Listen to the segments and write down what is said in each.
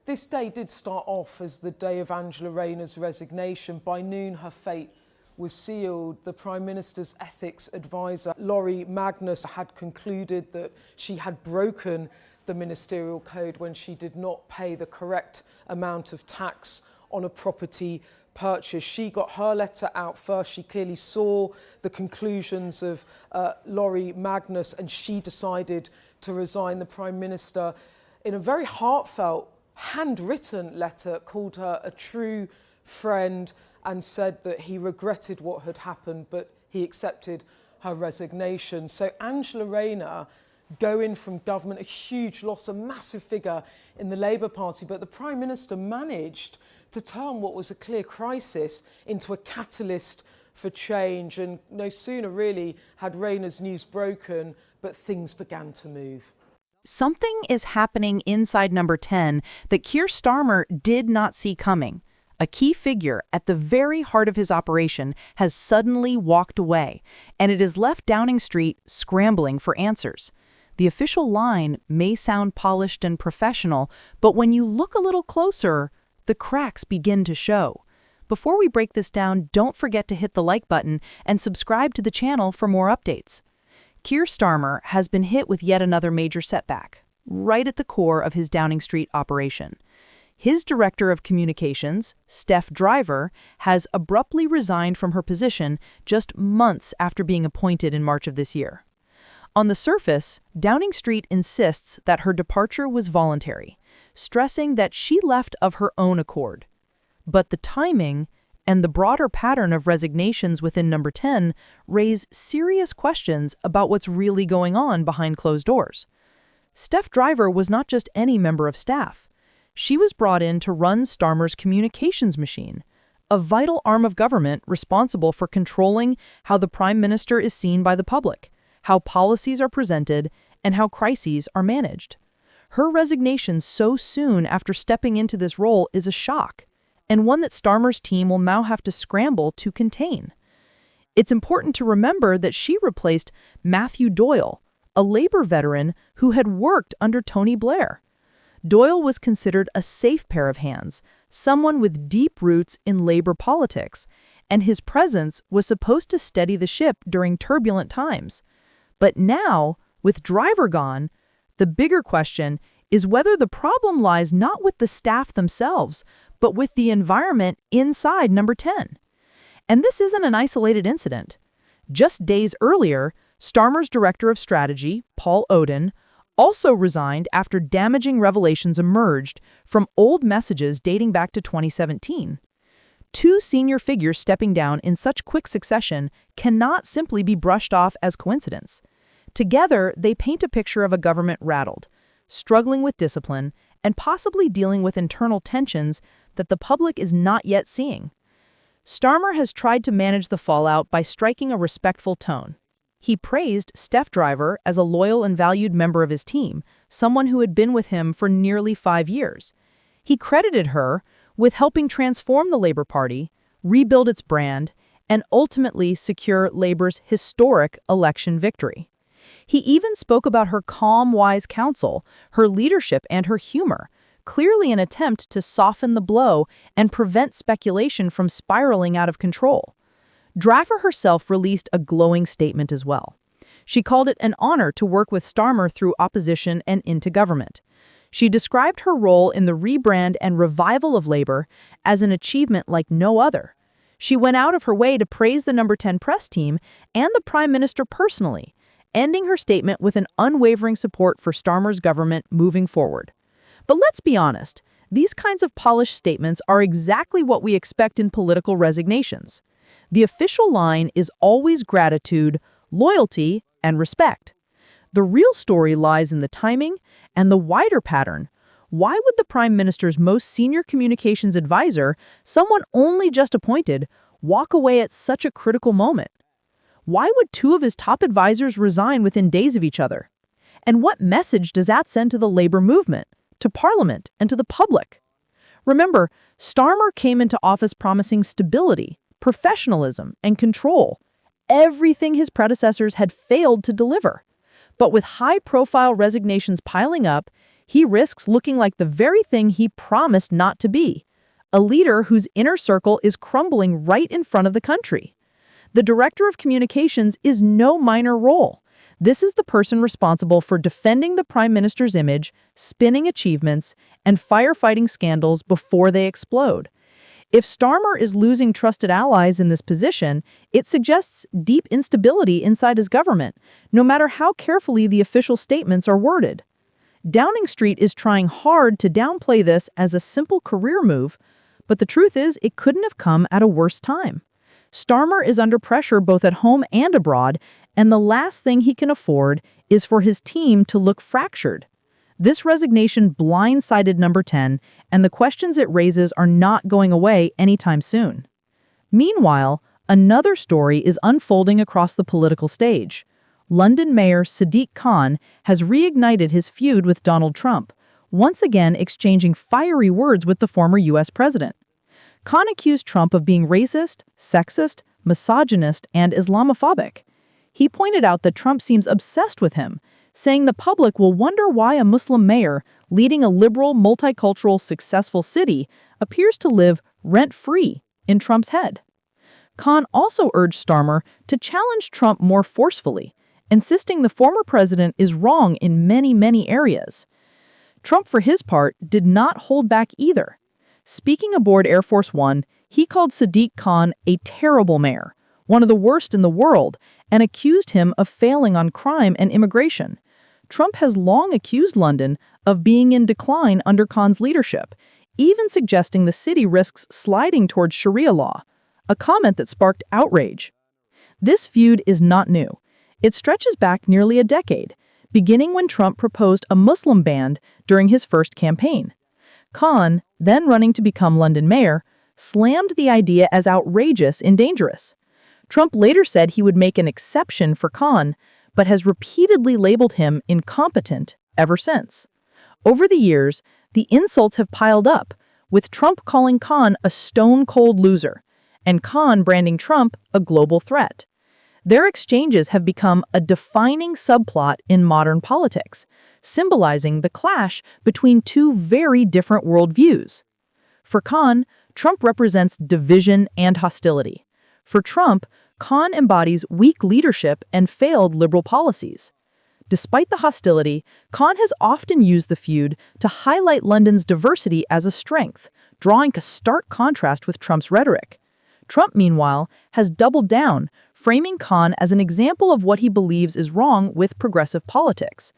This day did start off as the day of Angela Rayner's resignation. By noon, her fate was sealed. The Prime Minister's ethics advisor, Laurie Magnus, had concluded that she had broken the ministerial code when she did not pay the correct amount of tax on a property purchase. She got her letter out first. She clearly saw the conclusions of Laurie Magnus, and she decided to resign. The Prime Minister, in a very heartfelt, handwritten letter, called her a true friend and said that he regretted what had happened, but he accepted her resignation. So Angela Rayner going from government, a huge loss, a massive figure in the Labour Party, but the Prime Minister managed to turn what was a clear crisis into a catalyst for change. And no sooner really had Rayner's news broken, but things began to move. Something is happening inside Number 10 that Keir Starmer did not see coming. A key figure at the very heart of his operation has suddenly walked away, and it has left Downing Street scrambling for answers. The official line may sound polished and professional, but when you look a little closer, the cracks begin to show. Before we break this down, don't forget to hit the like button and subscribe to the channel for more updates. Keir Starmer has been hit with yet another major setback, right at the core of his Downing Street operation. His Director of Communications, Steph Driver, has abruptly resigned from her position just months after being appointed in March of this year. On the surface, Downing Street insists that her departure was voluntary, stressing that she left of her own accord. But the timing and the broader pattern of resignations within Number 10 raise serious questions about what's really going on behind closed doors. Steph Driver was not just any member of staff. She was brought in to run Starmer's communications machine, a vital arm of government responsible for controlling how the Prime Minister is seen by the public, how policies are presented, and how crises are managed. Her resignation so soon after stepping into this role is a shock, and one that Starmer's team will now have to scramble to contain. It's important to remember that she replaced Matthew Doyle, a Labour veteran who had worked under Tony Blair. Doyle was considered a safe pair of hands, someone with deep roots in Labour politics, and his presence was supposed to steady the ship during turbulent times. But now, with Driver gone, the bigger question is whether the problem lies not with the staff themselves, but with the environment inside Number 10. And this isn't an isolated incident. Just days earlier, Starmer's Director of Strategy, Paul Odin, also resigned after damaging revelations emerged from old messages dating back to 2017. Two senior figures stepping down in such quick succession cannot simply be brushed off as coincidence. Together, they paint a picture of a government rattled, struggling with discipline, and possibly dealing with internal tensions that the public is not yet seeing. Starmer has tried to manage the fallout by striking a respectful tone. He praised Steph Driver as a loyal and valued member of his team, someone who had been with him for nearly 5 years. He credited her with helping transform the Labour Party, rebuild its brand, and ultimately secure Labour's historic election victory. He even spoke about her calm, wise counsel, her leadership, and her humor, clearly an attempt to soften the blow and prevent speculation from spiraling out of control. Driver herself released a glowing statement as well. She called it an honor to work with Starmer through opposition and into government. She described her role in the rebrand and revival of Labour as an achievement like no other. She went out of her way to praise the Number 10 press team and the Prime Minister personally, ending her statement with an unwavering support for Starmer's government moving forward. But let's be honest, these kinds of polished statements are exactly what we expect in political resignations. The official line is always gratitude, loyalty, and respect. The real story lies in the timing and the wider pattern. Why would the Prime Minister's most senior communications advisor, someone only just appointed, walk away at such a critical moment? Why would two of his top advisors resign within days of each other? And what message does that send to the Labour movement, to Parliament, and to the public? Remember, Starmer came into office promising stability, professionalism, and control, everything his predecessors had failed to deliver. But with high-profile resignations piling up, He risks looking like the very thing he promised not to be, a leader whose inner circle is crumbling right in front of the country. The director of communications is no minor role. This is the person responsible for defending the prime minister's image, spinning achievements, and firefighting scandals before they explode. If Starmer is losing trusted allies in this position, it suggests deep instability inside his government, no matter how carefully the official statements are worded. Downing Street is trying hard to downplay this as a simple career move, but the truth is it couldn't have come at a worse time. Starmer is under pressure both at home and abroad, and the last thing he can afford is for his team to look fractured. This resignation blindsided number 10, and the questions it raises are not going away anytime soon. Meanwhile, another story is unfolding across the political stage. London Mayor Sadiq Khan has reignited his feud with Donald Trump, once again exchanging fiery words with the former U.S. president. Khan accused Trump of being racist, sexist, misogynist, and Islamophobic. He pointed out that Trump seems obsessed with him, saying the public will wonder why a Muslim mayor leading a liberal, multicultural, successful city appears to live rent-free in Trump's head. Khan also urged Starmer to challenge Trump more forcefully, insisting the former president is wrong in many, many areas. Trump, for his part, did not hold back either. Speaking aboard Air Force One, he called Sadiq Khan a terrible mayor, one of the worst in the world, and accused him of failing on crime and immigration. Trump has long accused London of being in decline under Khan's leadership, even suggesting the city risks sliding towards Sharia law, a comment that sparked outrage. This feud is not new. It stretches back nearly a decade, beginning when Trump proposed a Muslim ban during his first campaign. Khan, then running to become London mayor, slammed the idea as outrageous and dangerous. Trump later said he would make an exception for Khan, but has repeatedly labeled him incompetent ever since. Over the years, the insults have piled up, with Trump calling Khan a stone-cold loser, and Khan branding Trump a global threat. Their exchanges have become a defining subplot in modern politics, symbolizing the clash between two very different worldviews. For Khan, Trump represents division and hostility. For Trump, Khan embodies weak leadership and failed liberal policies. Despite the hostility, Khan has often used the feud to highlight London's diversity as a strength, drawing a stark contrast with Trump's rhetoric. Trump, meanwhile, has doubled down, framing Khan as an example of what he believes is wrong with progressive politics.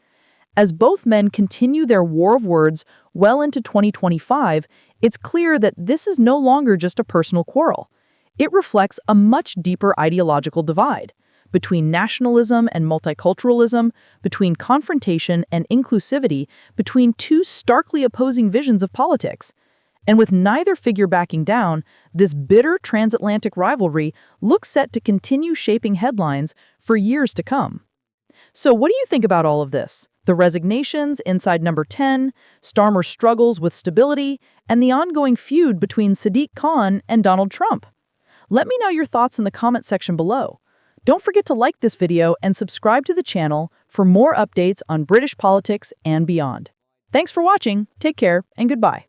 As both men continue their war of words well into 2025, it's clear that this is no longer just a personal quarrel. It reflects a much deeper ideological divide between nationalism and multiculturalism, between confrontation and inclusivity, between two starkly opposing visions of politics. And with neither figure backing down, this bitter transatlantic rivalry looks set to continue shaping headlines for years to come. So what do you think about all of this? The resignations inside number 10, Starmer's struggles with stability, and the ongoing feud between Sadiq Khan and Donald Trump? Let me know your thoughts in the comment section below. Don't forget to like this video and subscribe to the channel for more updates on British politics and beyond. Thanks for watching, take care, and goodbye.